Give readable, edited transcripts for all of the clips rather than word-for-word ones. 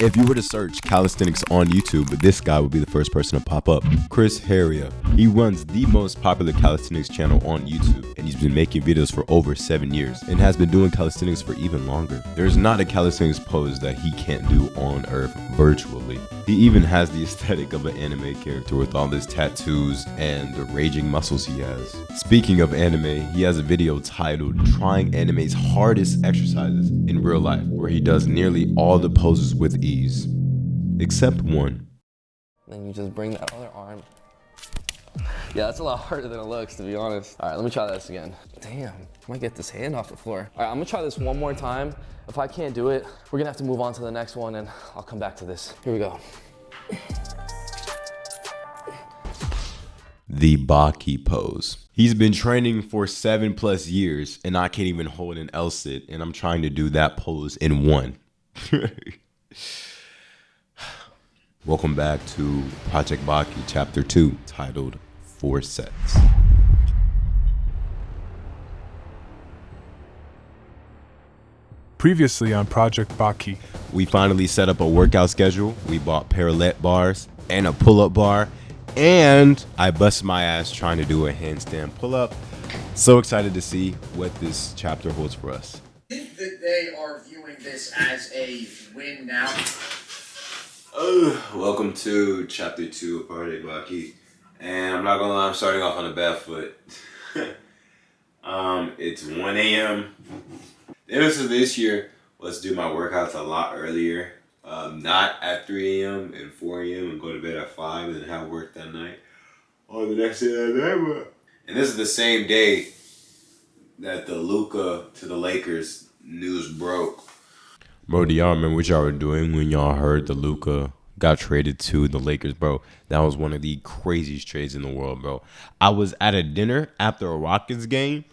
If you were to search calisthenics on YouTube, this guy would be the first person to pop up. Chris Harrier. He runs the most popular calisthenics channel on YouTube, and he's been making videos for over 7 years and has been doing calisthenics for even longer. There's not a calisthenics pose that he can't do on earth virtually. He even has the aesthetic of an anime character with all his tattoos and the raging muscles he has. Speaking of anime, he has a video titled Trying Anime's Hardest Exercises in Real Life, where he does nearly all the poses with ease, except one. Then you just bring that other arm. Yeah, that's a lot harder than it looks, to be honest. All right, let me try this again. Damn, I might get this hand off the floor. All right, I'm gonna try this one more time. If I can't do it, we're gonna have to move on to the next one and I'll come back to this. Here we go. The Baki pose. He's been training for 7+ years and I can't even hold an L-sit, and I'm trying to do that pose in one. Welcome back to Project Baki Chapter 2, titled 4 Sets. Previously on Project Baki. We finally set up a workout schedule. We bought parallel bars and a pull-up bar, and I busted my ass trying to do a handstand pull-up. So excited to see what this chapter holds for us. I think that they are viewing this as a win now. Welcome to Chapter 2 of Project Baki. And I'm not gonna lie, I'm starting off on a bad foot. It's 1 a.m. The emphasis this year was to do my workouts a lot earlier. Not at 3 a.m. and 4 a.m. and go to bed at 5 and have work that night. Or the next day that night. And this is the same day that the Luka to the Lakers news broke. Bro, do y'all remember what y'all were doing when y'all heard the Luka got traded to the Lakers, bro? That was one of the craziest trades in the world, bro. I was at a dinner after a Rockets game,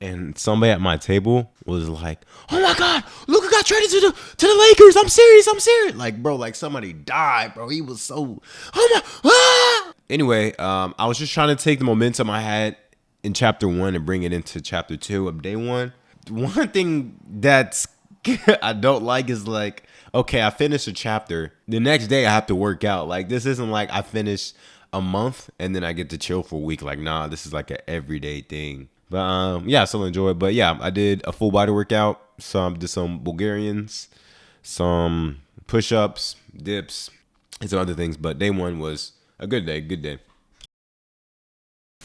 and somebody at my table was like, "Oh my God, Luka got traded to the Lakers. I'm serious. Like, bro, like somebody died, bro. He was so, oh my, ah! Anyway, I was just trying to take the momentum I had in Chapter 1 and bring it into Chapter 2 of day 1. One thing that's I don't like is like, okay, I finished a chapter. The next day I have to work out. Like, this isn't like I finish a month and then I get to chill for a week. Like, nah, this is like an everyday thing. But yeah, I still enjoy it. But yeah, I did a full body workout. Did some Bulgarians, some push-ups, dips, and some other things. But day 1 was a good day.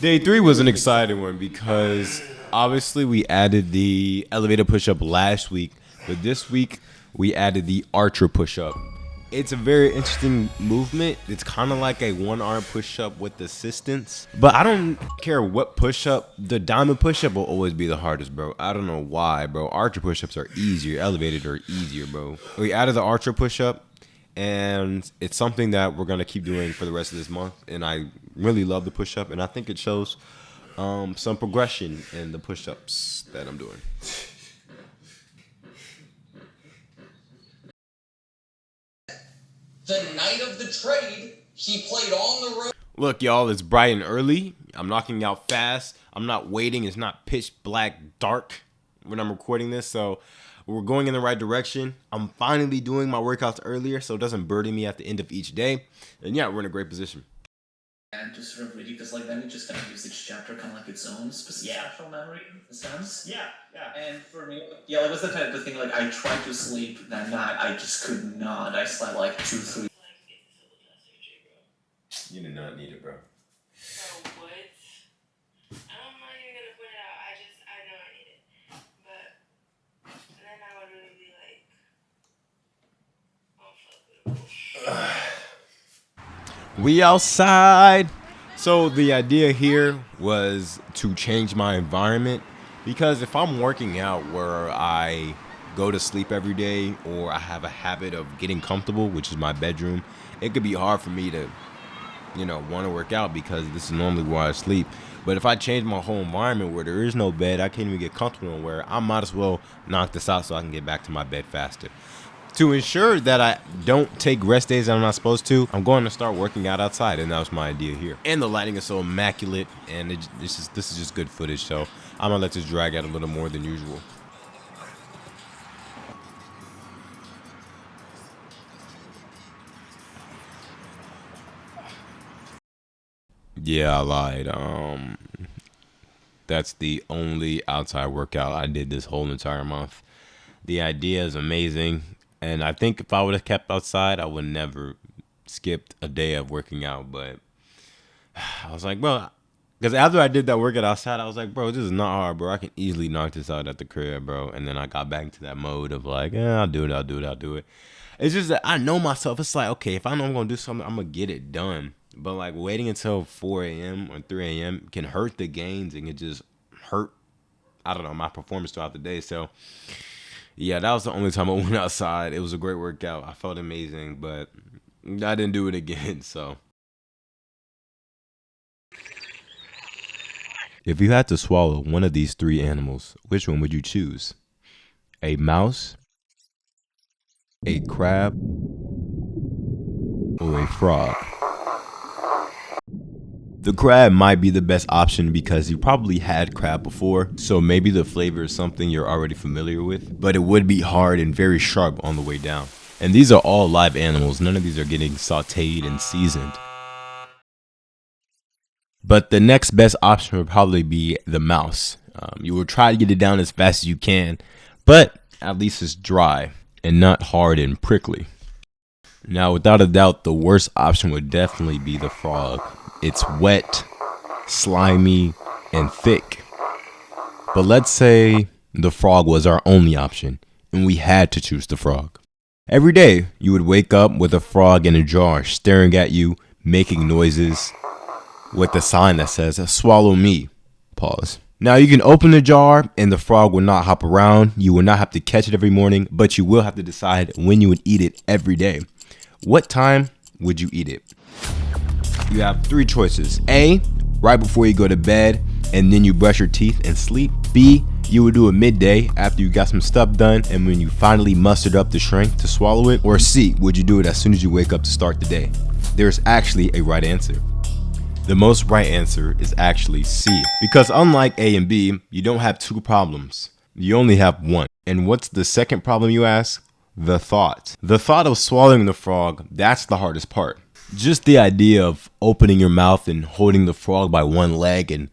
Day 3 was an exciting one because obviously we added the elevator push-up last week. But this week, we added the archer push-up. It's a very interesting movement. It's kind of like a one-arm push-up with assistance. But I don't care what push-up. The diamond push-up will always be the hardest, bro. I don't know why, bro. Archer push-ups are easier. Elevated are easier, bro. We added the archer push-up, and it's something that we're going to keep doing for the rest of this month. And I really love the push-up, and I think it shows some progression in the push-ups that I'm doing. The night of the trade, he played on the road. Look, y'all, it's bright and early. I'm knocking out fast. I'm not waiting. It's not pitch black dark when I'm recording this. So we're going in the right direction. I'm finally doing my workouts earlier so it doesn't burden me at the end of each day. And yeah, we're in a great position. And just sort of really, because like then it just kind of gives each chapter kind of like its own special memory in a sense. Yeah. And for me, yeah, like that's the type of thing. Like I tried to sleep that night, I just could not. I slept like 2-3. You did not need it, bro. So what? I'm not even gonna put it out. I know I need it, but then I would really be like, oh fuck. We outside. So the idea here was to change my environment, because if I'm working out where I go to sleep every day or I have a habit of getting comfortable, which is my bedroom, it could be hard for me to, want to work out because this is normally where I sleep. But if I change my whole environment where there is no bed, I can't even get comfortable in where I might as well knock this out so I can get back to my bed faster. To ensure that I don't take rest days that I'm not supposed to, I'm going to start working out outside, and that was my idea here. And the lighting is so immaculate, and this is just good footage, so I'm gonna let this drag out a little more than usual. Yeah, I lied. That's the only outside workout I did this whole entire month. The idea is amazing, and I think if I would have kept outside, I would never skipped a day of working out. But I was like, bro, because after I did that workout outside, I was like, bro, this is not hard, bro. I can easily knock this out at the crib, bro. And then I got back into that mode of like, yeah, I'll do it, I'll do it, I'll do it. It's just that I know myself. It's like, okay, if I know I'm gonna do something, I'm gonna get it done. But like waiting until 4 a.m. or 3 a.m. can hurt the gains and can just hurt, I don't know, my performance throughout the day. So yeah, that was the only time I went outside. It was a great workout. I felt amazing, but I didn't do it again. So if you had to swallow one of these three animals, which one would you choose? A mouse, a crab, or a frog? The crab might be the best option because you probably had crab before, so maybe the flavor is something you're already familiar with, but it would be hard and very sharp on the way down. And these are all live animals, none of these are getting sauteed and seasoned. But the next best option would probably be the mouse. You will try to get it down as fast as you can, but at least it's dry and not hard and prickly. Now, without a doubt, the worst option would definitely be the frog. It's wet, slimy, and thick. But let's say the frog was our only option, and we had to choose the frog. Every day, you would wake up with a frog in a jar staring at you, making noises, with a sign that says, "Swallow me." Pause. Now you can open the jar and the frog will not hop around. You will not have to catch it every morning, but you will have to decide when you would eat it every day. What time would you eat it? You have three choices. A, right before you go to bed and then you brush your teeth and sleep. B, you would do it midday after you got some stuff done and when you finally mustered up the strength to swallow it. Or C, would you do it as soon as you wake up to start the day? There's actually a right answer. The most right answer is actually C, because unlike A and B, you don't have two problems. You only have one. And what's the second problem, you ask? The thought. The thought of swallowing the frog, that's the hardest part. Just the idea of opening your mouth and holding the frog by one leg and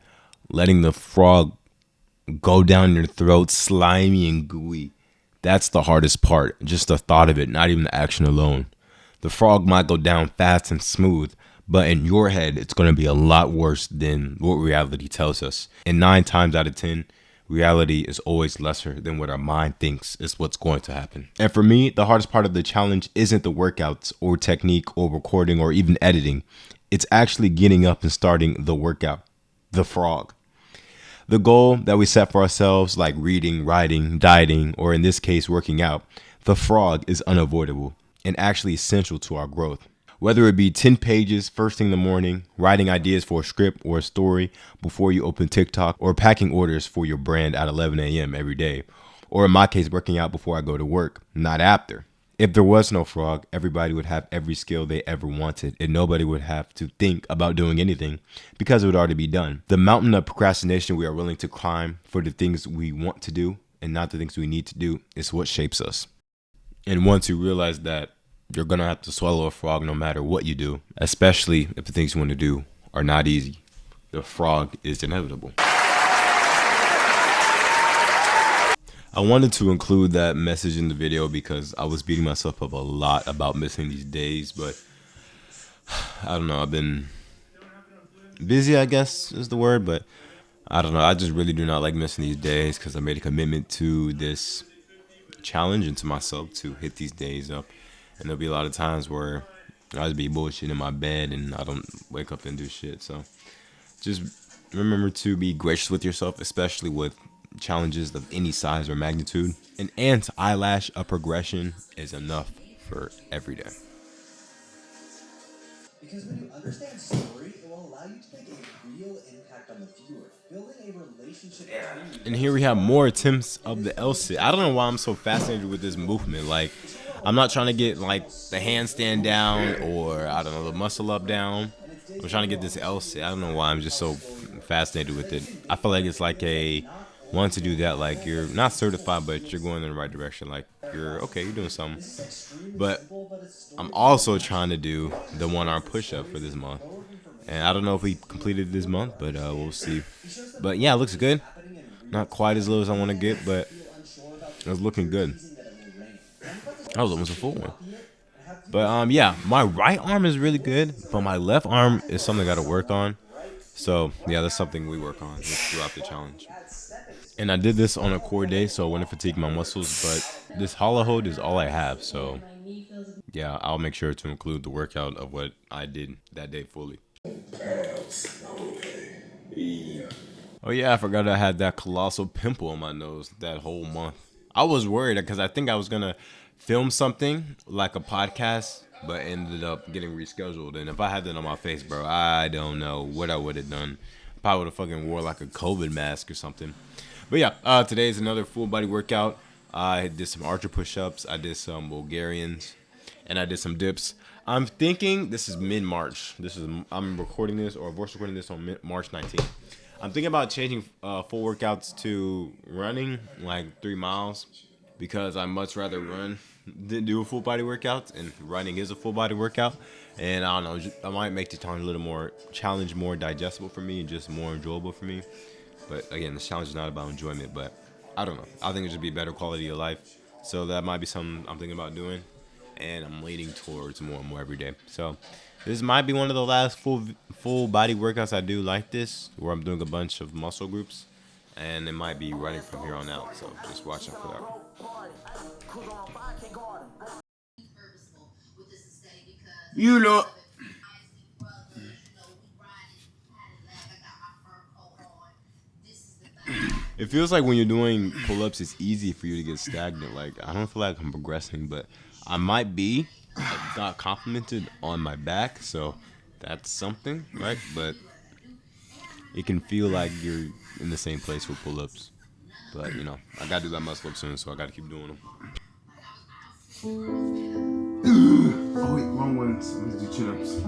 letting the frog go down your throat, slimy and gooey. That's the hardest part. Just the thought of it, not even the action alone. The frog might go down fast and smooth, but in your head, it's going to be a lot worse than what reality tells us. And 9 times out of 10, reality is always lesser than what our mind thinks is what's going to happen. And for me, the hardest part of the challenge isn't the workouts or technique or recording or even editing. It's actually getting up and starting the workout, the frog. The goal that we set for ourselves, like reading, writing, dieting, or in this case, working out, the frog is unavoidable and actually essential to our growth. Whether it be 10 pages first thing in the morning, writing ideas for a script or a story before you open TikTok, or packing orders for your brand at 11 a.m. every day, or in my case, working out before I go to work, not after. If there was no frog, everybody would have every skill they ever wanted, and nobody would have to think about doing anything because it would already be done. The mountain of procrastination we are willing to climb for the things we want to do and not the things we need to do is what shapes us. And once you realize that, you're going to have to swallow a frog no matter what you do, especially if the things you want to do are not easy. The frog is inevitable. I wanted to include that message in the video because I was beating myself up a lot about missing these days, but I don't know. I've been busy, I guess is the word, but I don't know. I just really do not like missing these days because I made a commitment to this challenge and to myself to hit these days up. And there'll be a lot of times where I just be bullshitting in my bed and I don't wake up and do shit. So just remember to be gracious with yourself, especially with challenges of any size or magnitude. An ant eyelash of progression is enough for every day. Because when you understand story, it will allow you to make a real impact on the viewer, building a relationship between you. And here we have more attempts of the L sit. I don't know why I'm so fascinated with this movement. Like, I'm not trying to get like the handstand down or I don't know, the muscle up down. I'm trying to get this L sit. I don't know why I'm just so fascinated with it. I feel like it's like a once you do that, like you're not certified, but you're going in the right direction. Like you're okay, you're doing something. But I'm also trying to do the 1 arm push up for this month. And I don't know if we completed it this month, but we'll see. But yeah, it looks good. Not quite as low as I want to get, but it's looking good. That was almost a full one. But yeah, my right arm is really good, but my left arm is something I got to work on. So yeah, that's something we work on throughout the challenge. And I did this on a core day, so I want to fatigue my muscles. But this hollow hold is all I have, so yeah, I'll make sure to include the workout of what I did that day fully. Oh yeah, I forgot I had that colossal pimple on my nose that whole month. I was worried because I think I was gonna film something like a podcast, but ended up getting rescheduled. And if I had that on my face, bro, I don't know what I would have done. Probably would have fucking wore like a COVID mask or something. But yeah, today is another full body workout. I did some archer push-ups. I did some Bulgarians, and I did some dips. I'm thinking this is mid-March. I'm recording this or voice recording this on March 19th. I'm thinking about changing full workouts to running like 3 miles because I much rather run than do a full body workout, and running is a full body workout. And I don't know, I might make the challenge a little more more digestible for me and just more enjoyable for me. But again, this challenge is not about enjoyment, but I don't know. I think it should be better quality of life. So that might be something I'm thinking about doing, and I'm leaning towards more and more every day. So this might be one of the last full body workouts I do like this, where I'm doing a bunch of muscle groups, and it might be running from here on out. So just watch out for that. You know. It feels like when you're doing pull-ups, it's easy for you to get stagnant. Like, I don't feel like I'm progressing, but I might be. I got complimented on my back, so that's something, right? But it can feel like you're in the same place with pull-ups. But, you know, I gotta do that muscle up soon, so I gotta keep doing them. Oh, wait, wrong ones. I'm gonna do chin-ups.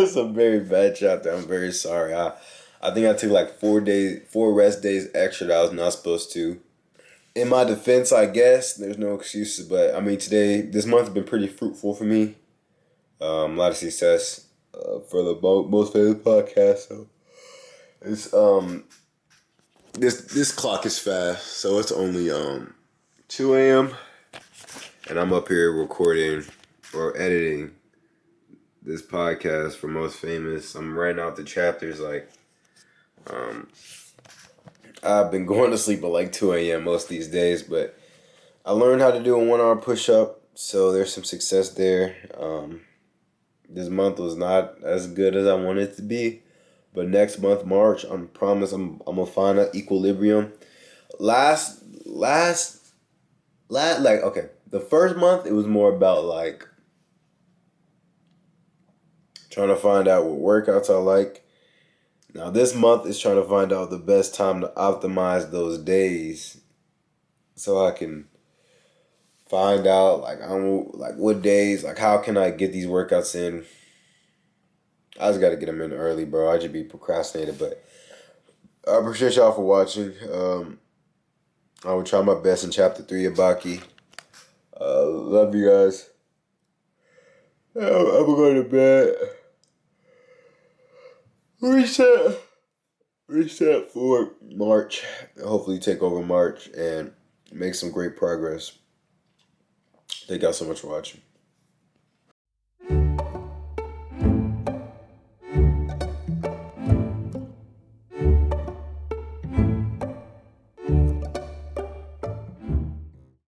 was a very bad chapter. I'm very sorry. I think I took like 4 rest days extra that I was not supposed to. In my defense, I guess there's no excuses, but I mean this month has been pretty fruitful for me. A lot of success for the most famous podcast. So it's this clock is fast, so it's only 2 a.m. and I'm up here recording or editing this podcast for Most Famous. I'm writing out the chapters. Like I've been going to sleep at like 2 a.m. most of these days, but I learned how to do a 1 hour push up, so there's some success there. This month was not as good as I wanted it to be, but next month, March, I'm gonna find an equilibrium. The first month it was more about like trying to find out what workouts I like. Now this month is trying to find out the best time to optimize those days, so I can find out like what days, like how can I get these workouts in. I just got to get them in early, bro. I just be procrastinating, but I appreciate y'all for watching. I will try my best in chapter 3 of Baki. Love you guys. I'm going to bed. Reset for March. Hopefully take over March and make some great progress. Thank y'all so much for watching.